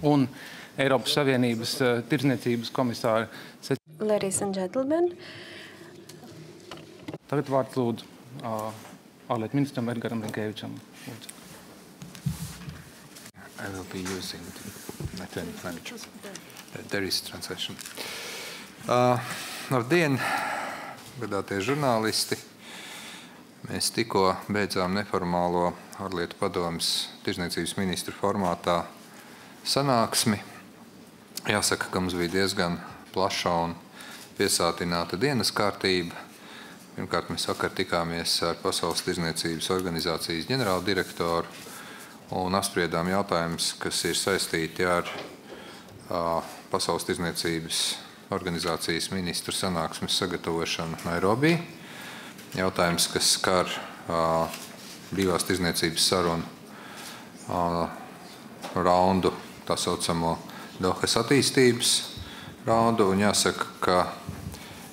un Eiropas Savienības tirdzniecības komisāre Ladies and gentlemen. Tagad vārds lūdzu Ārlietu ministram Edgaram Rinkēvičam. I will be using my turn language. There is translation. Labdien, godātie žurnālisti. Mēs tikko beidzām neformālo Ārlietu padomes tirdzniecības ministru formātā sanāksmi. Jāsaka, ka mums bija diezgan plaša un piesātināta dienas kārtība. Pirmkārt, mēs vakar tikāmies ar Pasaules tirdzniecības organizācijas ģenerāldirektoru un apspriedām jautājumus, kas ir saistīti ar Pasaules tirdzniecības organizācijas ministru sanāksmes sagatavošanu Nairobī. Jautājums, kas skar brīvās tirdzniecības sarunu raundu, tā saucamo Dohas attīstības raundu. Un jāsaka, ka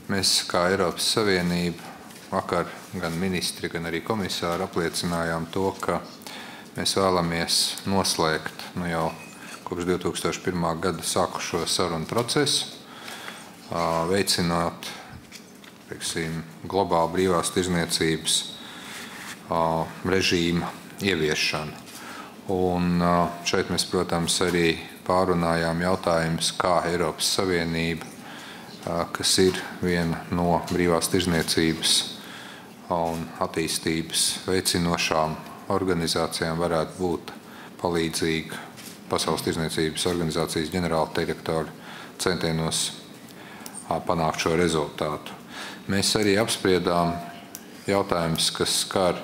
mēs kā Eiropas Savienība vakar gan ministri, gan arī komisāri apliecinājām to, ka mēs vēlamies noslēgt jau kopš 2001. Gada sākušo sarunu procesu, veicināt globālu brīvās tirdzniecības režīma ieviešanu. Un šeit mēs, protams, arī pārunājām jautājumus, kā Eiropas Savienība, kas ir viena no brīvās tirdzniecības un attīstības veicinošām organizācijām, varētu būt palīdzīga Pasaules tirdzniecības organizācijas ģenerāla direktora centienos panākt šo rezultātu. Mēs arī apspriedām jautājumus, kas skar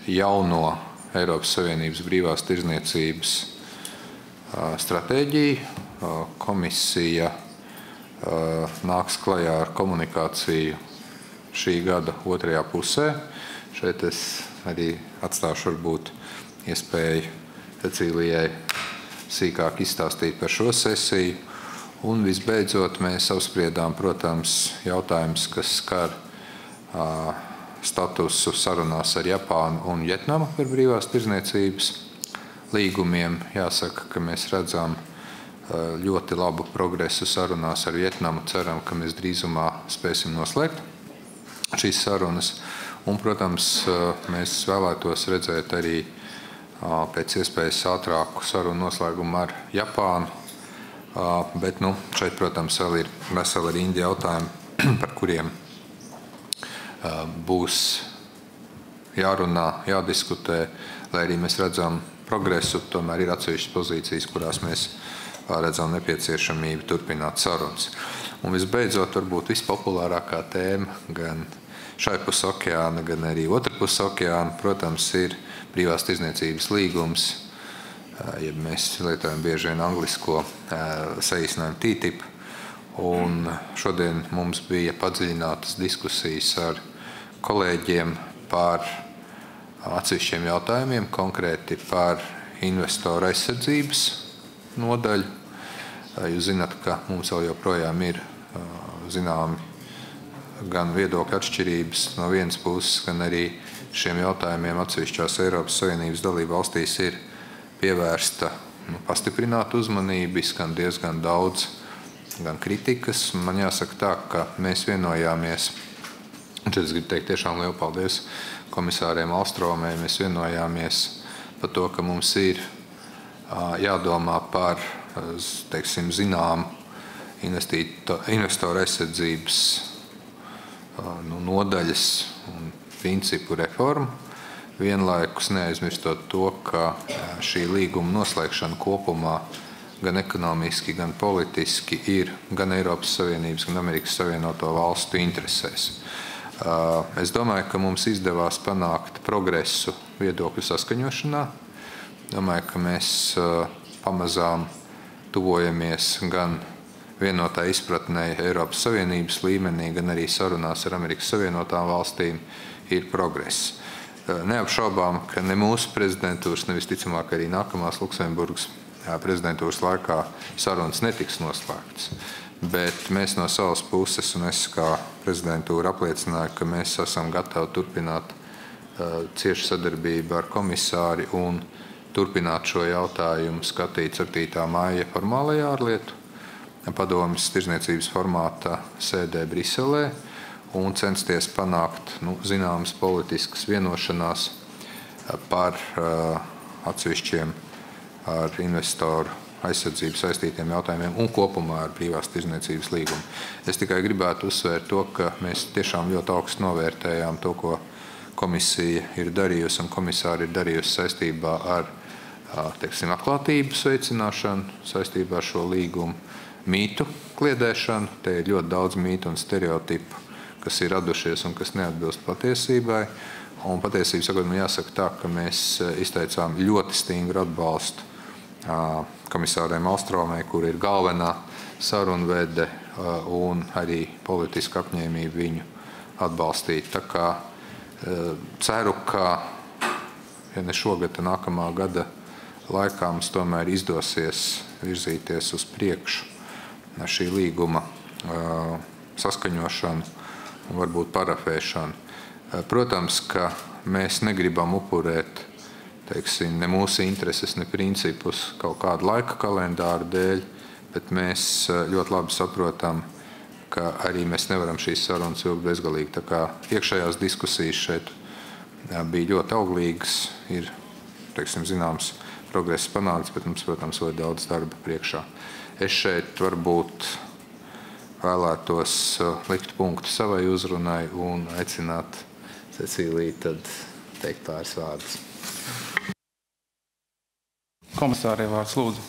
jauno Eiropas Savienības brīvās tirdzniecības stratēģiju. Komisija nāks klajā ar komunikāciju šī gada otrajā pusē. Šeit es arī atstāšu varbūt iespēju Cecilijai sīkāk izstāstīt par šo sesiju. Un visbeidzot mēs apspriedām, protams, jautājumus, kas skar statusu sarunās ar Japānu un Vietnamu par brīvās tirdzniecības līgumiem. Jāsaka, ka mēs redzam ļoti labu progresu sarunās ar Vietnamu. Ceram, ka mēs drīzumā spēsim noslēgt šīs sarunas. Un, protams, mēs vēlētos redzēt arī pēc iespējas ātrāku sarunu noslēgumu ar Japānu. Bet šeit, protams, vēl ir vesela rinda jautājumi, par kuriem būs jārunā, jādiskutē, lai arī mēs redzam progresu, tomēr ir atsevišķas pozīcijas, kurās mēs redzam nepieciešamību turpināt sarunas. Un visbeidzot, varbūt vispopulārākā tēma gan šai pus okeāna, gan arī otra pus okeāna, protams, ir brīvās tirdzniecības līgums, ja mēs lietojam bieži vien anglisko saīsinājumu TTIP. Un šodien mums bija padziļinātas diskusijas ar kolēģiem par atsevišķiem jautājumiem, konkrēti par investoru aizsardzības nodaļu. Jūs zināt, ka mums vēl joprojām ir zināmi gan viedokļu atšķirības no vienas puses, gan arī šiem jautājumiem atsevišķās Eiropas Savienības dalību valstīs ir pievērsta pastiprināta uzmanība, skan diezgan daudz gan kritikas. Man jāsaka tā, ka mēs vienojāmies, un šeit es gribu teikt tiešām lielu paldies komisārei Malmstrēmai, mēs vienojāmies par to, ka mums ir jādomā par, zināmu investoru aizsardzības nodaļas un principu reformu. Vienlaikus neaizmirstot to, ka šī līguma noslēgšana kopumā gan ekonomiski, gan politiski ir gan Eiropas Savienības, gan Amerikas Savienoto valstu interesēs. Es domāju, ka mums izdevās panākt progresu viedokļu saskaņošanā. Domāju, ka mēs pamazām tuvojamies gan vienotā izpratnē Eiropas Savienības līmenī, gan arī sarunās ar Amerikas Savienotām valstīm ir progress. Neapšaubām, ka ne mūsu prezidentūras, ne visticamāk arī nākamās Luksemburgas prezidentūras laikā sarunas netiks noslēgtas. Bet mēs no savas puses, un es kā prezidentūra apliecināju, ka mēs esam gatavi turpināt ciešu sadarbību ar komisāri un turpināt šo jautājumu skatīt 7. maija formālajā ārlietu padomes tirdzniecības formātā sēdē Briselē un censties panākt zināmas politiskas vienošanās par atsevišķiem ar investoru aizsardzību saistītiem jautājumiem un kopumā ar brīvās tirdzniecības līgumu. Es tikai gribētu uzsvērt to, ka mēs tiešām ļoti augstu novērtējām to, ko komisija ir darījusi un komisāre ir darījusi saistībā ar atklātības veicināšanu, saistībā ar šo līgumu, mītu kliedēšanu. Te ir ļoti daudz mītu un stereotipu, kas ir radušies un kas neatbilst patiesībai. Un patiesībā sakot, man jāsaka tā, ka mēs izteicām ļoti stingru atbalstu komisārei Malmstrēmai, kur ir galvenā sarunvede un arī politiska apņēmība viņu atbalstīt. Tā kā ceru, ka, ja ne šogad, tad nākamā gada laikā mums tomēr izdosies virzīties uz priekšu šī līguma saskaņošanu un varbūt parafēšanu. Protams, ka mēs negribam upurēt ne mūsu intereses, ne principus kaut kādu laika kalendāru dēļ, bet mēs ļoti labi saprotam, ka arī mēs nevaram šīs sarunas ilgt bezgalīgi. Tā kā iekšējās diskusijas šeit bija ļoti auglīgas, ir, zināms, progress panākts, bet mums, protams, vēl daudz darba priekšā. Es šeit varbūt vēlētos likt punktu savai uzrunai un aicināt Cecīliju tad teikt pāris vārdus. Komisārei vārds lūdzu.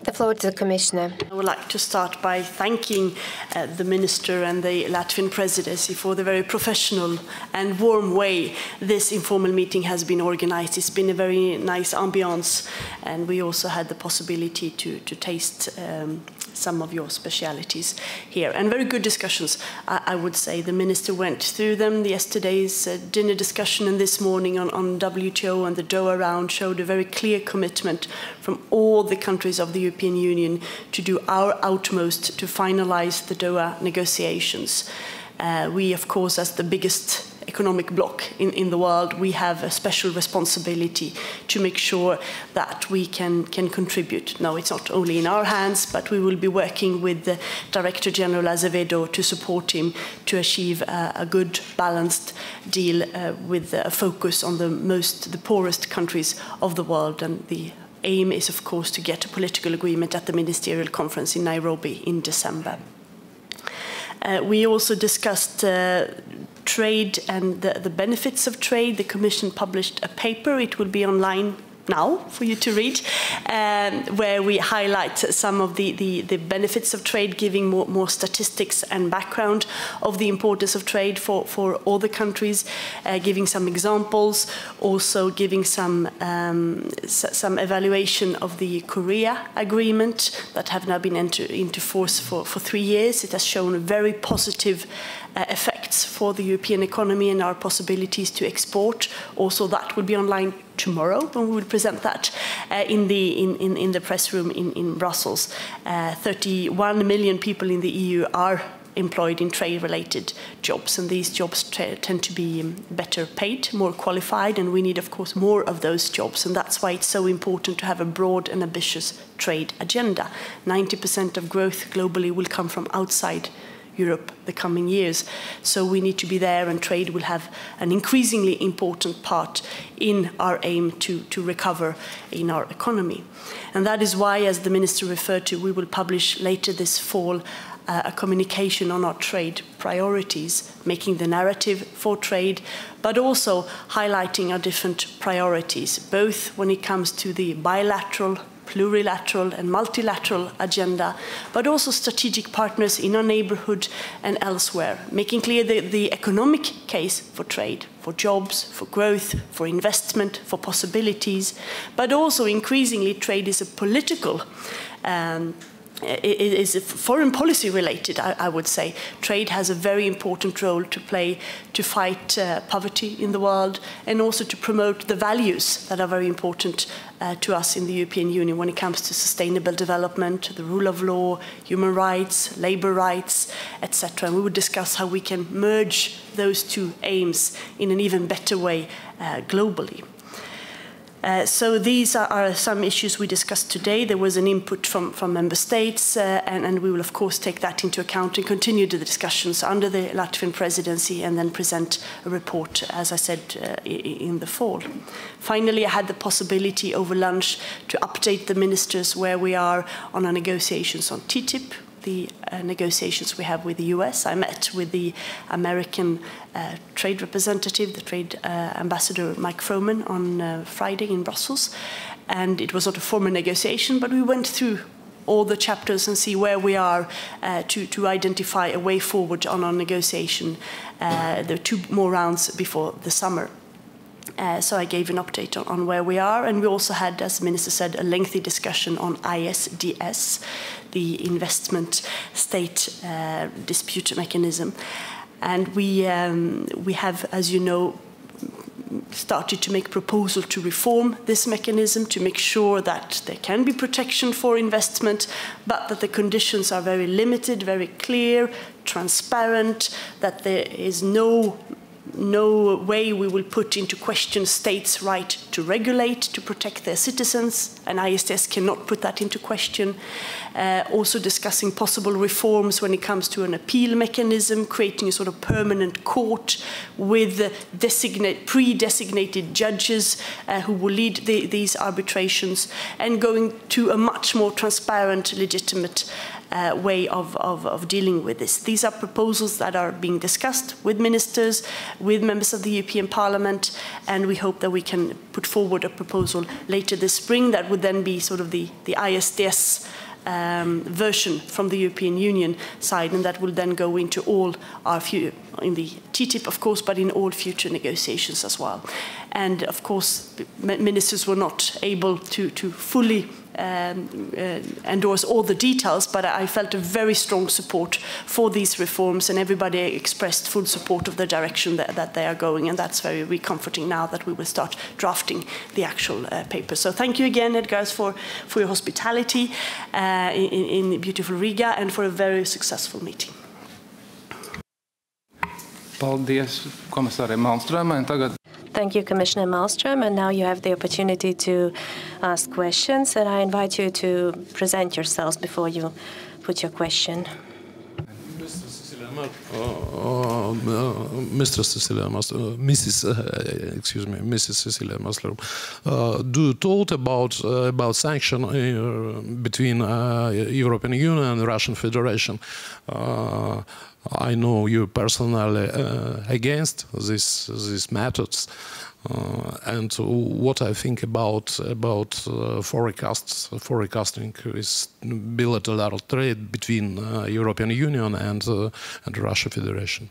The floor to the Commissioner. I would like to start by thanking the Minister and the Latvian Presidency for the very professional and warm way this informal meeting has been organized. It's been a very nice ambiance, and we also had the possibility to taste some of your specialities here. And very good discussions, I would say. The Minister went through them. Yesterday's dinner discussion and this morning on WTO and the Doha round showed a very clear commitment from all the countries of the European Union to do our utmost to finalize the Doha negotiations. We, of course, as the biggest economic bloc in the world, we have a special responsibility to make sure that we can contribute. No, it's not only in our hands, but we will be working with the Director General Azevedo to support him to achieve a good, balanced deal with a focus on the poorest countries of the world. And the aim is, of course, to get a political agreement at the ministerial conference in Nairobi in December. We also discussed trade and the benefits of trade. The Commission published a paper. It will be online now for you to read, where we highlight some of the benefits of trade, giving more statistics and background of the importance of trade for all the countries, giving some examples, also giving some evaluation of the Korea agreement that have now been entered into force for 3 years. It has shown very positive effects for the European economy and our possibilities to export. Also, that will be online tomorrow when we will present that in the press room in Brussels. 31 million people in the EU are employed in trade-related jobs, and these jobs tend to be better paid, more qualified, and we need, of course, more of those jobs, and that's why it's so important to have a broad and ambitious trade agenda. 90% of growth globally will come from outside Europe the coming years. So we need to be there, and trade will have an increasingly important part in our aim to recover in our economy. And that is why, as the Minister referred to, we will publish later this fall a communication on our trade priorities, making the narrative for trade, but also highlighting our different priorities, both when it comes to the bilateral, plurilateral and multilateral agenda, but also strategic partners in our neighborhood and elsewhere, making clear the economic case for trade, for jobs, for growth, for investment, for possibilities, but also increasingly trade is a political is foreign policy related, I would say. Trade has a very important role to play to fight poverty in the world, and also to promote the values that are very important to us in the European Union when it comes to sustainable development, the rule of law, human rights, labor rights, etc. And we would discuss how we can merge those two aims in an even better way globally. So these are some issues we discussed today. There was an input from member states, and we will of course take that into account and continue the discussions under the Latvian presidency and then present a report, as I said, in the fall. Finally, I had the possibility over lunch to update the ministers where we are on our negotiations on TTIP, the negotiations we have with the US. I met with the American trade representative, the trade ambassador Mike Froman, on Friday in Brussels. And it was not a formal negotiation, but we went through all the chapters and see where we are to identify a way forward on our negotiation. There are 2 more rounds before the summer. So I gave an update on where we are, and we also had, as the Minister said, a lengthy discussion on ISDS, the investment state dispute mechanism. And we have, as you know, started to make proposal to reform this mechanism to make sure that there can be protection for investment, but that the conditions are very limited, very clear, transparent, that there is no way we will put into question states' right to regulate, to protect their citizens, and ISDS cannot put that into question. Also discussing possible reforms when it comes to an appeal mechanism, creating a sort of permanent court with pre-designated judges who will lead these arbitrations, and going to a much more transparent, legitimate way of dealing with this. These are proposals that are being discussed with ministers, with members of the European Parliament, and we hope that we can put forward a proposal later this spring that would then be sort of the ISDS version from the European Union side, and that will then go into all our in the TTIP, of course, but in all future negotiations as well. And of course, ministers were not able to fully endorse all the details, but I felt a very strong support for these reforms, and everybody expressed full support of the direction that they are going, and that's very comforting now that we will start drafting the actual paper. So thank you again, Edgars, for your hospitality in beautiful Riga, and for a very successful meeting. Paldies, komisāre Malmstrēmai. Tagad Thank you, Commissioner Malmström. And now you have the opportunity to ask questions. And I invite you to present yourselves before you put your question. Mr. Cecilia Malmström, Mrs. Cecilia Malmström, do you thought about sanction between European Union and Russian Federation? I know you personally against these methods, and what I think about forecasting is bilateral trade between European Union and Russian Federation.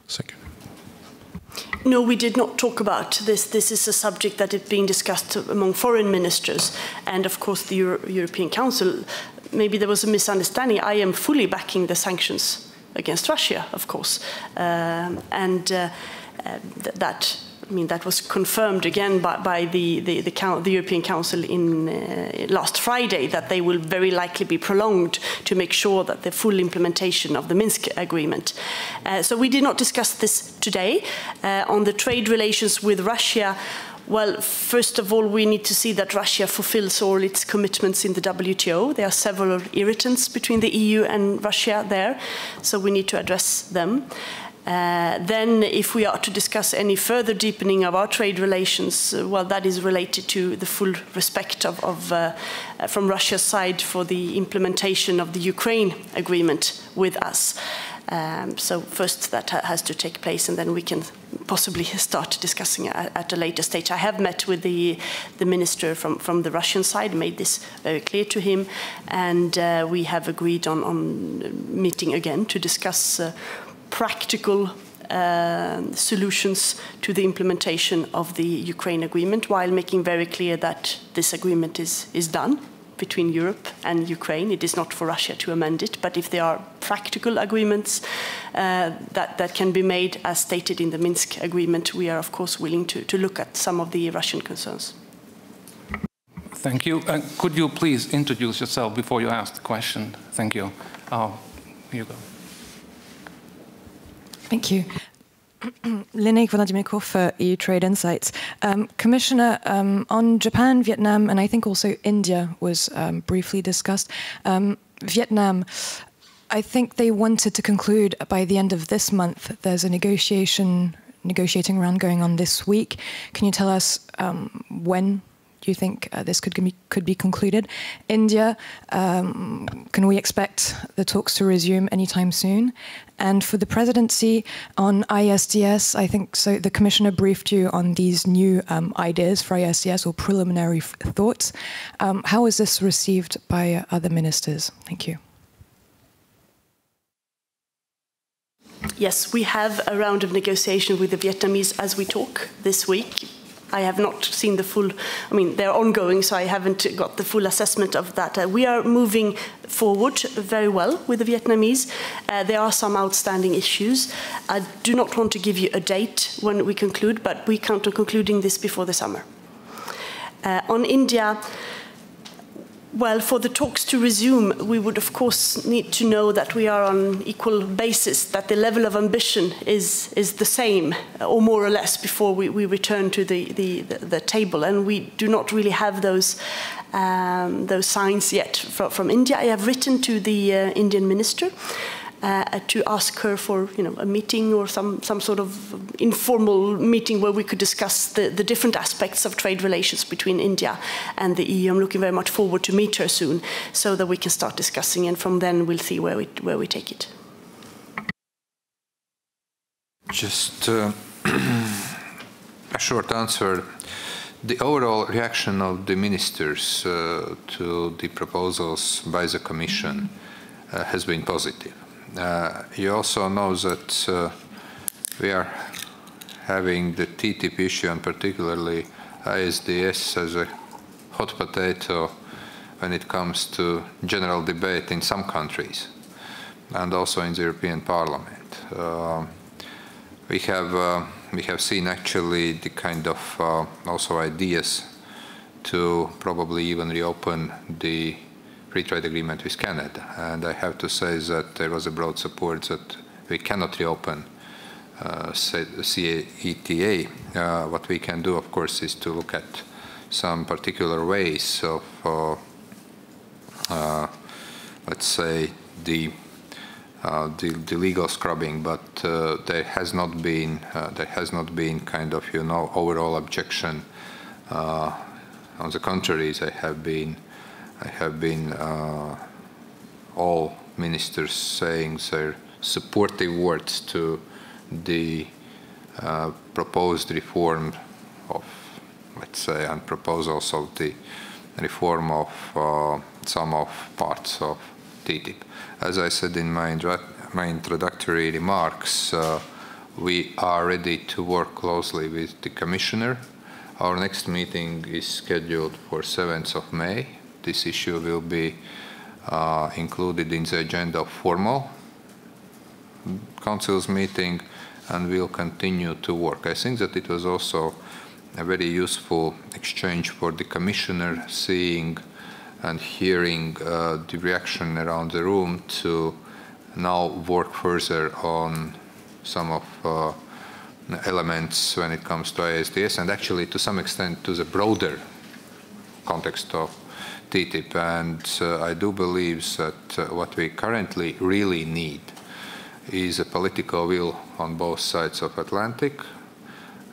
Thank you. No, we did not talk about this. This is a subject that is being discussed among foreign ministers, and of course the European Council. Maybe there was a misunderstanding. I am fully backing the sanctions against Russia, of course, that was confirmed again by the European Council in last Friday, that they will very likely be prolonged to make sure that the full implementation of the Minsk agreement. So we did not discuss this today. On the trade relations with Russia, well, first of all, we need to see that Russia fulfills all its commitments in the WTO. There are several irritants between the EU and Russia there, so we need to address them. Then, if we are to discuss any further deepening of our trade relations, well, that is related to the full respect from Russia's side for the implementation of the Ukraine agreement with us. So first that has to take place, and then we can possibly start discussing at a later stage. I have met with the minister from the Russian side, made this very clear to him, and we have agreed on meeting again to discuss practical solutions to the implementation of the Ukraine agreement, while making very clear that this agreement is done between Europe and Ukraine. It is not for Russia to amend it, but if there are practical agreements that can be made as stated in the Minsk agreement, we are of course willing to look at some of the Russian concerns. Thank you. Could you please introduce yourself before you ask the question? Thank you. Here you go. Thank you. Linnea Vladimikov for EU Trade Insights. Commissioner, on Japan, Vietnam, and I think also India was briefly discussed. Vietnam, I think they wanted to conclude by the end of this month. There's a negotiating round going on this week. Can you tell us when do you think this could be concluded? India, can we expect the talks to resume anytime soon? And for the presidency on ISDS, I think so. The commissioner briefed you on these new ideas for ISDS or preliminary thoughts. How is this received by other ministers? Thank you. Yes, we have a round of negotiation with the Vietnamese as we talk this week. I have not seen the full, I mean, they're ongoing, so I haven't got the full assessment of that. We are moving forward very well with the Vietnamese. There are some outstanding issues. I do not want to give you a date when we conclude, but we count on concluding this before the summer. On India, well, for the talks to resume, we would of course need to know that we are on equal basis, that the level of ambition is the same, or more or less, before we return to the table. And we do not really have those signs yet from India. I have written to the Indian minister to ask her for a meeting or some sort of informal meeting where we could discuss the different aspects of trade relations between India and the EU. I'm looking very much forward to meet her soon so that we can start discussing, and from then we'll see where we take it. Just a short answer. The overall reaction of the ministers to the proposals by the Commission has been positive. You also know that we are having the TTIP issue, and particularly ISDS, as a hot potato when it comes to general debate in some countries, and also in the European Parliament. We have seen actually the kind of also ideas to probably even reopen the free trade agreement with Canada, and I have to say that there was a broad support that we cannot reopen CETA. What we can do, of course, is to look at some particular ways of, let's say, the legal scrubbing, but there has not been kind of overall objection. On the contrary, I have been all ministers saying their supportive words to the proposed reform of, let's say, and proposals of the reform of some of parts of TTIP. As I said in my introductory remarks, we are ready to work closely with the Commissioner. Our next meeting is scheduled for 7th of May. This issue will be included in the agenda of formal Council's meeting, and we'll continue to work. I think that it was also a very useful exchange for the Commissioner, seeing and hearing the reaction around the room to now work further on some of elements when it comes to ISDS, and actually to some extent to the broader context of TTIP. And I do believe that what we currently really need is a political will on both sides of Atlantic.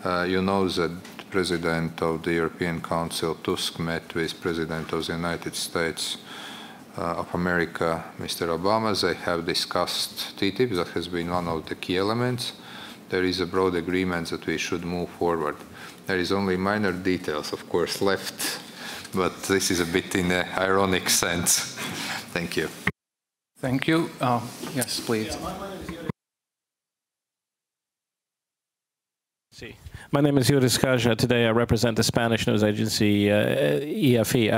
You know that President of the European Council, Tusk, met with President of the United States of America, Mr. Obama. They have discussed TTIP. That has been one of the key elements. There is a broad agreement that we should move forward. There is only minor details, of course, left, but this is a bit in an ironic sense. Thank you. Thank you. Yes, please. My name is Yuris Kaja. Today I represent the Spanish news agency EFE.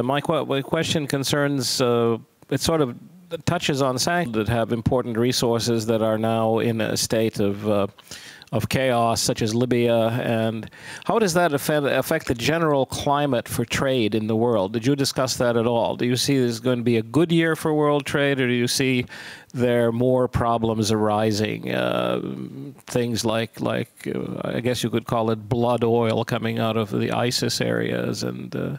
My question concerns, it sort of touches on sanctions that have important resources that are now in a state of chaos, such as Libya, and how does that affect the general climate for trade in the world? Did you discuss that at all? Do you see this is going to be a good year for world trade, or do you see there are more problems arising? Things like I guess you could call it blood oil coming out of the ISIS areas and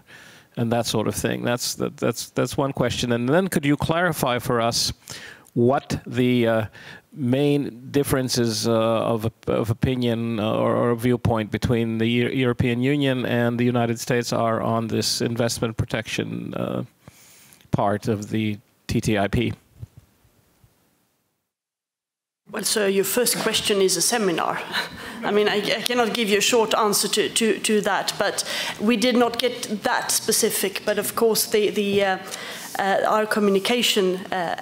that sort of thing. That's one question. And then could you clarify for us what the main differences of opinion or viewpoint between the European Union and the United States are on this investment protection part of the TTIP? Well, so your first question is a seminar. I mean, I cannot give you a short answer to that, but we did not get that specific. But of course, our communication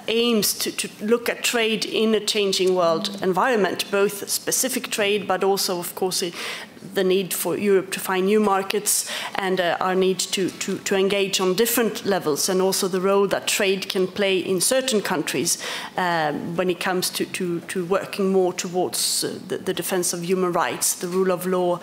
aims to look at trade in a changing world environment, both specific trade, but also, of course, the need for Europe to find new markets and our need to engage on different levels, and also the role that trade can play in certain countries when it comes to working more towards the defense of human rights, the rule of law,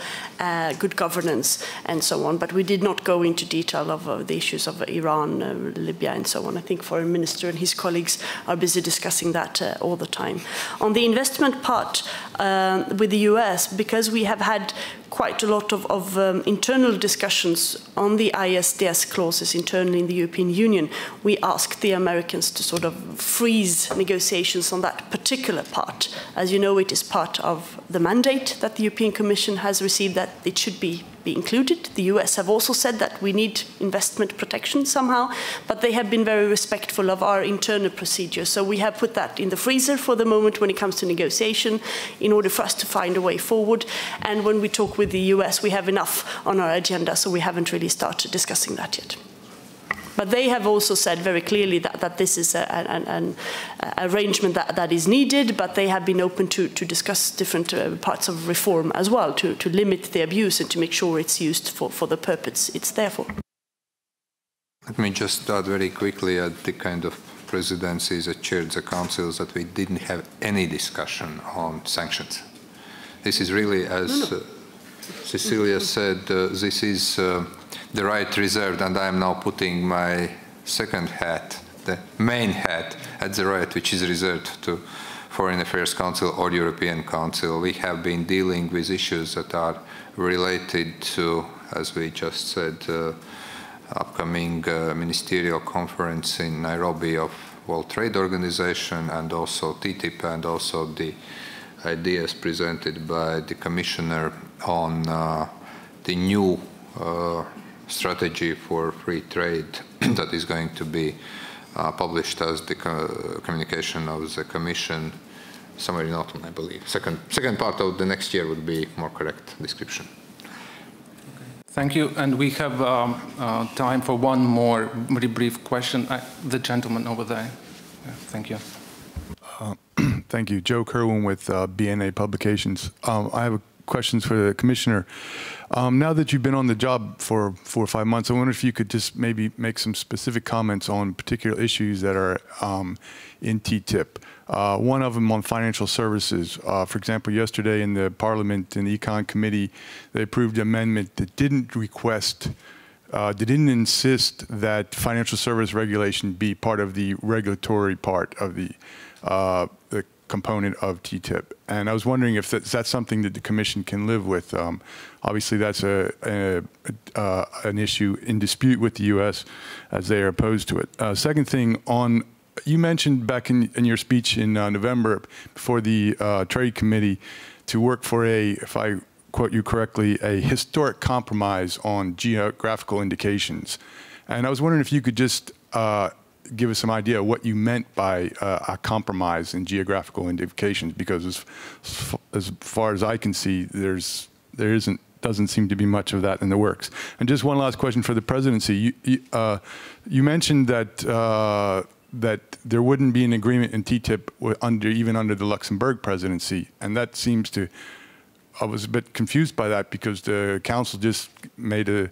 good governance, and so on. But we did not go into detail of the issues of Iran, Libya, and so on. I think Foreign Minister and his colleagues are busy discussing that all the time. On the investment part with the US, because we have had quite a lot of internal discussions on the ISDS clauses internally in the European Union, we asked the Americans to sort of freeze negotiations on that particular part. As you know, it is part of the mandate that the European Commission has received that it should be included. The US have also said that we need investment protection somehow, but they have been very respectful of our internal procedure. So we have put that in the freezer for the moment when it comes to negotiation in order for us to find a way forward. And when we talk with the US, we have enough on our agenda, so we haven't really started discussing that yet. But they have also said very clearly that this is an arrangement that is needed, but they have been open to discuss different parts of reform as well, to limit the abuse and to make sure it's used for the purpose it's there for. Let me just start very quickly at the kind of presidencies that chaired the councils that we didn't have any discussion on sanctions. This is really, as Cecilia said, this is the right reserved, and I am now putting my second hat, the main hat, at the right, which is reserved to Foreign Affairs Council or European Council. We have been dealing with issues that are related to, as we just said, upcoming ministerial conference in Nairobi of World Trade Organization, and also TTIP, and also the ideas presented by the Commissioner on the new strategy for free trade that is going to be published as the communication of the Commission somewhere in autumn, I believe. Second part of the next year would be more correct description. Thank you. And we have time for one more very brief question. The gentleman over there. Yeah, thank you. Thank you. Joe Kerwin with BNA Publications. I have questions for the Commissioner. Now that you've been on the job for 4 or 5 months, I wonder if you could just maybe make some specific comments on particular issues that are in TTIP. One of them on financial services. For example, yesterday in the Parliament, in the Econ Committee, they approved an amendment that didn't insist that financial service regulation be part of the regulatory part of the component of TTIP. And I was wondering if that's something that the Commission can live with. Obviously, that's an issue in dispute with the U.S. as they are opposed to it. Second thing, you mentioned back in your speech in November before the Trade Committee to work for if I quote you correctly, a historic compromise on geographical indications. And I was wondering if you could just give us some idea of what you meant by a compromise in geographical indications, because as far as I can see, doesn't seem to be much of that in the works. And just one last question for the presidency. You mentioned that that there wouldn't be an agreement in TTIP even under the Luxembourg presidency, and that seems to. I was a bit confused by that because the Council just made a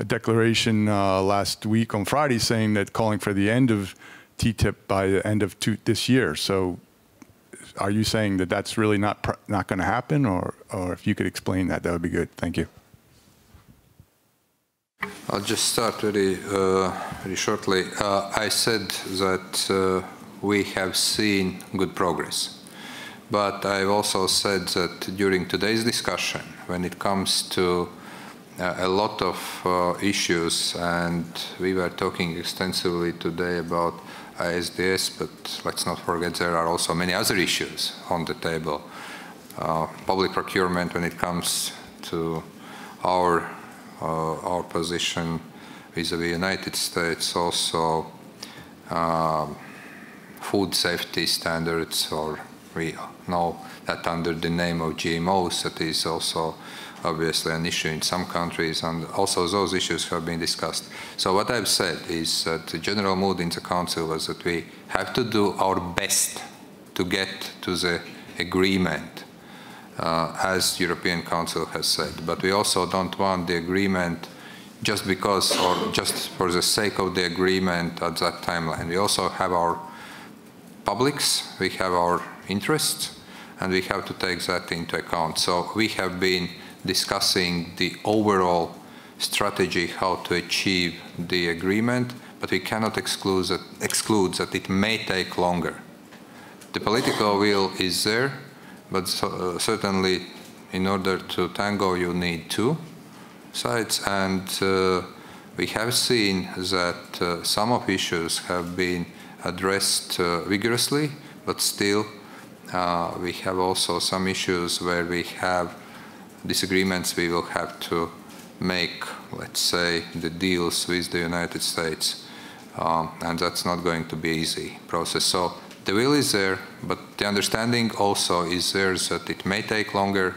declaration last week on Friday saying that calling for the end of TTIP by the end of this year. So are you saying that that's really not going to happen, or if you could explain that, that would be good. Thank you. I'll just start very shortly. I said that we have seen good progress, but I've also said that during today's discussion, when it comes to a lot of issues, and we were talking extensively today about ISDS, but let's not forget there are also many other issues on the table. Public procurement when it comes to our position vis-à-vis United States, also food safety standards, or we know that under the name of GMOs, that is also obviously an issue in some countries, and also those issues have been discussed. So what I've said is that the general mood in the Council was that we have to do our best to get to the agreement, as European Council has said. But we also don't want the agreement just because, or just for the sake of the agreement at that timeline. We also have our publics, we have our interests, and we have to take that into account. So we have been discussing the overall strategy, how to achieve the agreement, but we cannot exclude that it may take longer. The political will is there, but certainly in order to tango you need two sides, and we have seen that some of issues have been addressed vigorously, but still we have also some issues where we have disagreements. We will have to make, let's say, the deals with the United States, and that's not going to be an easy process. So the will is there, but the understanding also is there that it may take longer,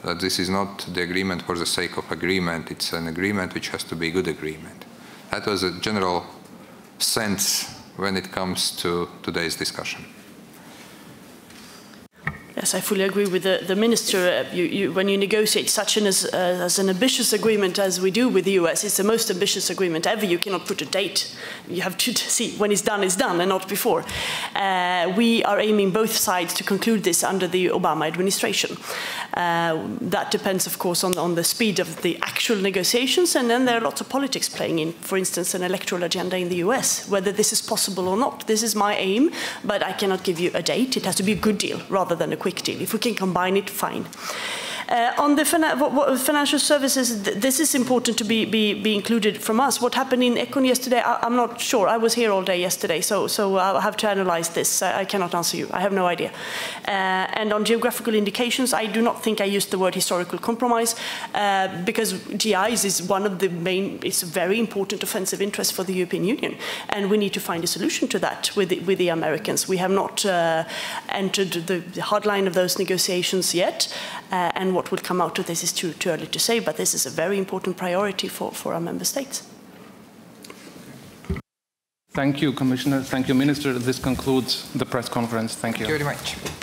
that this is not the agreement for the sake of agreement, it's an agreement which has to be a good agreement. That was a general sense when it comes to today's discussion. Yes, I fully agree with the Minister. When you negotiate such as an ambitious agreement as we do with the US, it's the most ambitious agreement ever. You cannot put a date. You have to see when it's done and not before. We are aiming both sides to conclude this under the Obama administration. That depends, of course, on the speed of the actual negotiations, and then there are lots of politics playing in, for instance, an electoral agenda in the US, whether this is possible or not. This is my aim, but I cannot give you a date. It has to be a good deal rather than a quick deal. If we can combine it, fine. On the financial services, this is important to be included from us. What happened in Econ yesterday, I'm not sure. I was here all day yesterday, so I'll have to analyze this. I cannot answer you. I have no idea. And on geographical indications, I do not think I used the word historical compromise, because GIs is one of the main, it's a very important offensive interest for the European Union, and we need to find a solution to that with the Americans. We have not entered the hardline of those negotiations yet, and what will come out of this is too early to say, but this is a very important priority for our member states. Thank you, Commissioner. Thank you, Minister. This concludes the press conference. Thank you. Thank you very much.